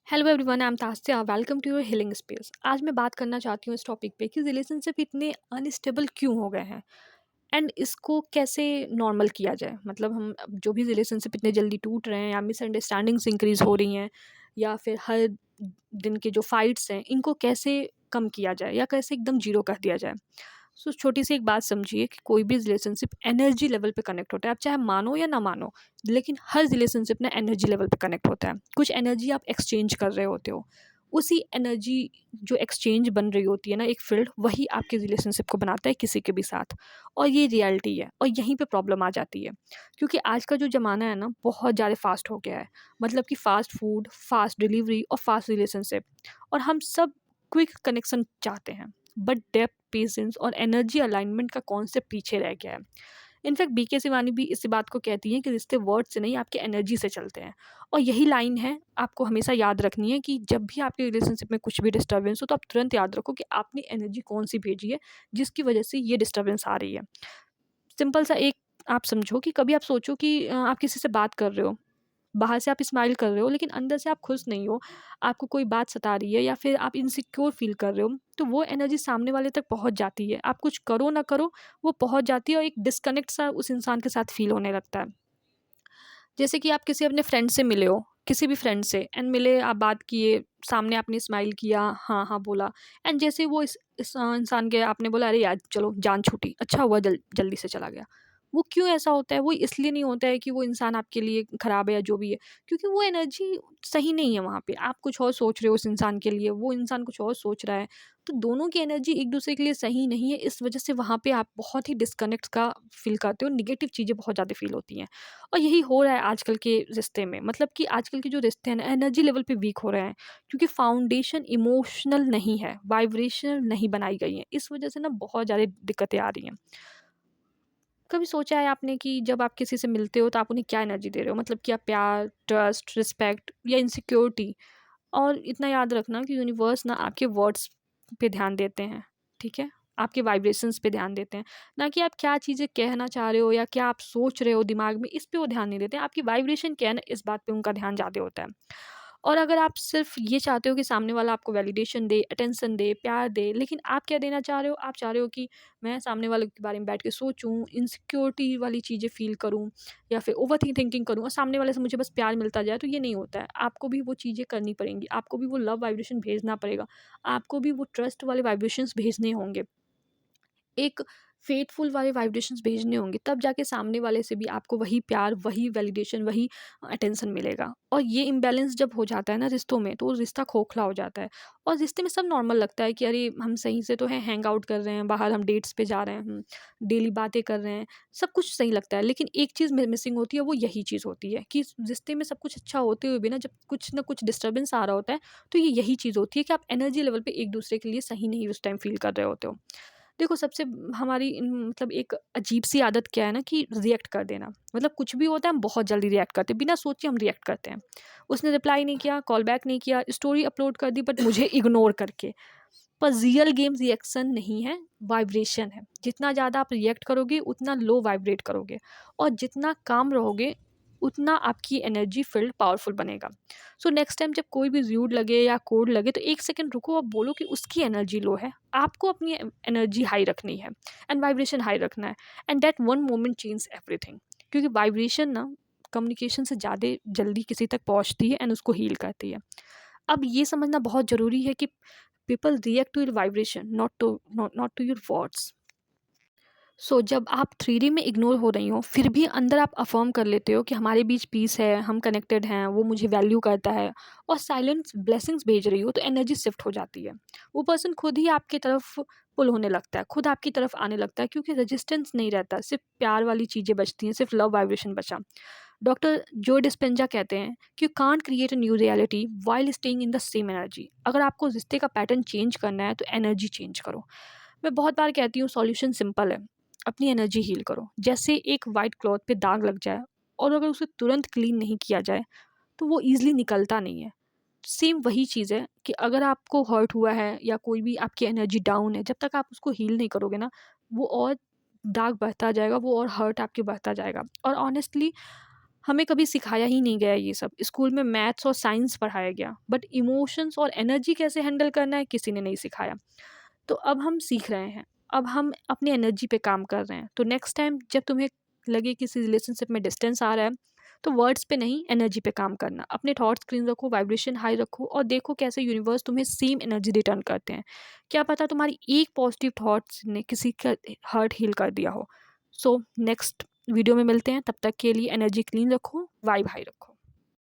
Hello everyone, I am Tasya. Welcome to your healing space. आज मैं बात करना चाहती हूँ इस टॉपिक पे कि रिलेशनशिप इतने अनस्टेबल क्यों हो गए हैं एंड इसको कैसे नॉर्मल किया जाए। मतलब हम अब जो भी रिलेशनशिप इतने जल्दी टूट रहे हैं या मिसअंडरस्टैंडिंग्स इंक्रीज हो रही हैं या फिर हर दिन के जो फाइट्स हैं इनको कैसे कम किया जाए या कैसे एकदम जीरो कर दिया जाए। सो छोटी सी एक बात समझिए कि कोई भी रिलेशनशिप एनर्जी लेवल पे कनेक्ट होता है। आप चाहे मानो या ना मानो, लेकिन हर रिलेशनशिप ना एनर्जी लेवल पे कनेक्ट होता है। कुछ एनर्जी आप एक्सचेंज कर रहे होते हो, उसी एनर्जी जो एक्सचेंज बन रही होती है ना एक फील्ड, वही आपके रिलेशनशिप को बनाता है किसी के भी साथ। और ये रियलिटी है और यहीं पे प्रॉब्लम आ जाती है, क्योंकि आज का जो ज़माना है ना बहुत ज़्यादा फास्ट हो गया है। मतलब कि फ़ास्ट फूड, फास्ट डिलीवरी और फास्ट रिलेशनशिप, और हम सब क्विक कनेक्शन चाहते हैं। बट डेप्थ, पेशेंस और एनर्जी अलाइनमेंट का कॉन्सेप्ट पीछे रह गया है। इनफैक्ट बीके शिवानी भी इसी बात को कहती हैं कि रिश्ते वर्ड से नहीं, आपके एनर्जी से चलते हैं। और यही लाइन है आपको हमेशा याद रखनी है कि जब भी आपके रिलेशनशिप में कुछ भी डिस्टर्बेंस हो तो आप तुरंत याद रखो कि आपने एनर्जी कौन सी भेजी है जिसकी वजह से ये डिस्टर्बेंस आ रही है। सिंपल सा एक आप समझो कि कभी आप सोचो कि आप किसी से बात कर रहे हो, बाहर से आप स्माइल कर रहे हो लेकिन अंदर से आप खुश नहीं हो, आपको कोई बात सता रही है या फिर आप इनसिक्योर फील कर रहे हो, तो वो एनर्जी सामने वाले तक पहुंच जाती है। आप कुछ करो ना करो, वो पहुंच जाती है और एक डिस्कनेक्ट सा उस इंसान के साथ फील होने लगता है। जैसे कि आप किसी अपने फ्रेंड से मिले हो, किसी भी फ्रेंड से एंड मिले, आप बात किए, सामने आपने स्माइल किया, हाँ हाँ बोला, एंड जैसे वो इस इंसान के आपने बोला अरे यार चलो जान छूटी, अच्छा हुआ जल्दी से चला गया। वो क्यों ऐसा होता है? वो इसलिए नहीं होता है कि वो इंसान आपके लिए खराब है या जो भी है, क्योंकि वो एनर्जी सही नहीं है वहाँ पे। आप कुछ और सोच रहे हो उस इंसान के लिए, वो इंसान कुछ और सोच रहा है, तो दोनों की एनर्जी एक दूसरे के लिए सही नहीं है। इस वजह से वहाँ पे आप बहुत ही डिस्कनेक्ट का फील करते हो, निगेटिव चीज़ें बहुत ज़्यादा फील होती हैं। और यही हो रहा है आजकल के रिश्ते में। मतलब कि आजकल के जो रिश्ते हैं ना एनर्जी लेवल पे वीक हो रहे हैं, क्योंकि फाउंडेशन इमोशनल नहीं है, वाइब्रेशनल नहीं बनाई गई है। इस वजह से ना बहुत ज़्यादा दिक्कतें आ रही हैं। कभी सोचा है आपने कि जब आप किसी से मिलते हो तो आप उन्हें क्या एनर्जी दे रहे हो? मतलब क्या प्यार, ट्रस्ट, रिस्पेक्ट या इनसिक्योरिटी? और इतना याद रखना कि यूनिवर्स ना आपके वर्ड्स पे ध्यान देते हैं, ठीक है? आपके वाइब्रेशंस पे ध्यान देते हैं, ना कि आप क्या चीज़ें कहना चाह रहे हो या क्या आप सोच रहे हो दिमाग में, इस पे वो ध्यान नहीं देते हैं। आपकी वाइब्रेशन क्या है ना, इस बात पे उनका ध्यान ज़्यादा होता है। और अगर आप सिर्फ़ ये चाहते हो कि सामने वाला आपको वैलिडेशन दे, अटेंशन दे, प्यार दे, लेकिन आप क्या देना चाह रहे हो? आप चाह रहे हो कि मैं सामने वाले के बारे में बैठ के सोचूँ, इनसिक्योरिटी वाली चीज़ें फ़ील करूँ या फिर ओवरथिंकिंग करूँ और सामने वाले से मुझे बस प्यार मिलता जाए, तो ये नहीं होता है। आपको भी वो चीज़ें करनी पड़ेंगी, आपको भी वो लव वाइब्रेशन भेजना पड़ेगा, आपको भी वो ट्रस्ट वाले वाइब्रेशंस भेजने होंगे। एक फेथफुल वाले वाइब्रेशंस भेजने होंगे, तब जाके सामने वाले से भी आपको वही प्यार, वही वैलिडेशन, वही अटेंशन मिलेगा। और ये इम्बैलेंस जब हो जाता है ना रिश्तों में, तो वो रिश्ता खोखला हो जाता है। और रिश्ते में सब नॉर्मल लगता है कि अरे हम सही से तो हैं, हैंग आउट कर रहे हैं, बाहर हम डेट्स पे जा रहे हैं, हम डेली बातें कर रहे हैं, सब कुछ सही लगता है। लेकिन एक चीज़ मिसिंग होती है, वो यही चीज़ होती है कि रिश्ते में सब कुछ अच्छा होते हुए भी ना जब कुछ ना कुछ डिस्टर्बेंस आ रहा होता है, तो ये यही चीज़ होती है कि आप एनर्जी लेवल पे एक दूसरे के लिए सही नहीं उस टाइम फील कर रहे होते हो। देखो, सबसे हमारी मतलब एक अजीब-सी आदत क्या है ना कि रिएक्ट कर देना। मतलब कुछ भी होता है हम बहुत जल्दी रिएक्ट करते हैं, बिना सोचे हम रिएक्ट करते हैं। उसने रिप्लाई नहीं किया, कॉल बैक नहीं किया, स्टोरी अपलोड कर दी बट मुझे इग्नोर करके। पर रियल गेम रिएक्शन नहीं है, वाइब्रेशन है। जितना ज़्यादा आप रिएक्ट करोगे उतना लो वाइब्रेट करोगे, और जितना काम रहोगे उतना आपकी एनर्जी फील्ड पावरफुल बनेगा। सो नेक्स्ट टाइम जब कोई भी र्यूड लगे या कोड लगे तो 1 सेकंड रुको और बोलो कि उसकी एनर्जी लो है, आपको अपनी एनर्जी हाई रखनी है एंड वाइब्रेशन हाई रखना है, and that one moment change everything. क्योंकि वाइब्रेशन ना कम्युनिकेशन से ज़्यादा जल्दी किसी तक पहुँचती है एंड उसको हील करती है। अब ये समझना बहुत ज़रूरी है कि people react to your vibration, not to your words. So जब आप 3D में इग्नोर हो रही हो, फिर भी अंदर आप अफ़र्म कर लेते हो कि हमारे बीच पीस है, हम कनेक्टेड हैं, वो मुझे वैल्यू करता है, और साइलेंट ब्लेसिंग्स भेज रही हो, तो एनर्जी शिफ्ट हो जाती है। वो पर्सन खुद ही आपकी तरफ पुल होने लगता है, खुद आपकी तरफ आने लगता है, क्योंकि रेजिस्टेंस नहीं रहता, सिर्फ प्यार वाली चीज़ें बचती हैं, सिर्फ लव वाइब्रेशन बचा। डॉक्टर जो डिस्पेंजा कहते हैं कि you can't create a new reality while staying in the same energy. अगर आपको रिश्ते का पैटर्न चेंज करना है तो एनर्जी चेंज करो। मैं बहुत बार कहती हूँ सॉल्यूशन सिंपल है, अपनी एनर्जी हील करो। जैसे एक वाइट क्लॉथ पे दाग लग जाए और अगर उसे तुरंत क्लीन नहीं किया जाए तो वो ईज़िली निकलता नहीं है। सेम वही चीज़ है कि अगर आपको हर्ट हुआ है या कोई भी आपकी एनर्जी डाउन है, जब तक आप उसको हील नहीं करोगे ना, वो और दाग बढ़ता जाएगा, वो और हर्ट आपके बढ़ता जाएगा। और ऑनेस्टली हमें कभी सिखाया ही नहीं गया ये सब। स्कूल में मैथ्स और साइंस पढ़ाया गया, बट इमोशंस और एनर्जी कैसे हैंडल करना है किसी ने नहीं सिखाया। तो अब हम सीख रहे हैं, अब हम अपनी एनर्जी पे काम कर रहे हैं। तो नेक्स्ट टाइम जब तुम्हें लगे किसी रिलेशनशिप में डिस्टेंस आ रहा है, तो वर्ड्स पे नहीं, एनर्जी पे काम करना। अपने थॉट्स क्लीन रखो, वाइब्रेशन हाई रखो, और देखो कैसे यूनिवर्स तुम्हें सेम एनर्जी रिटर्न करते हैं। क्या पता तुम्हारी एक पॉजिटिव थॉट्स ने किसी का हर्ट हील कर दिया हो। सो नेक्स्ट वीडियो में मिलते हैं, तब तक के लिए एनर्जी क्लीन रखो, वाइब हाई रखो।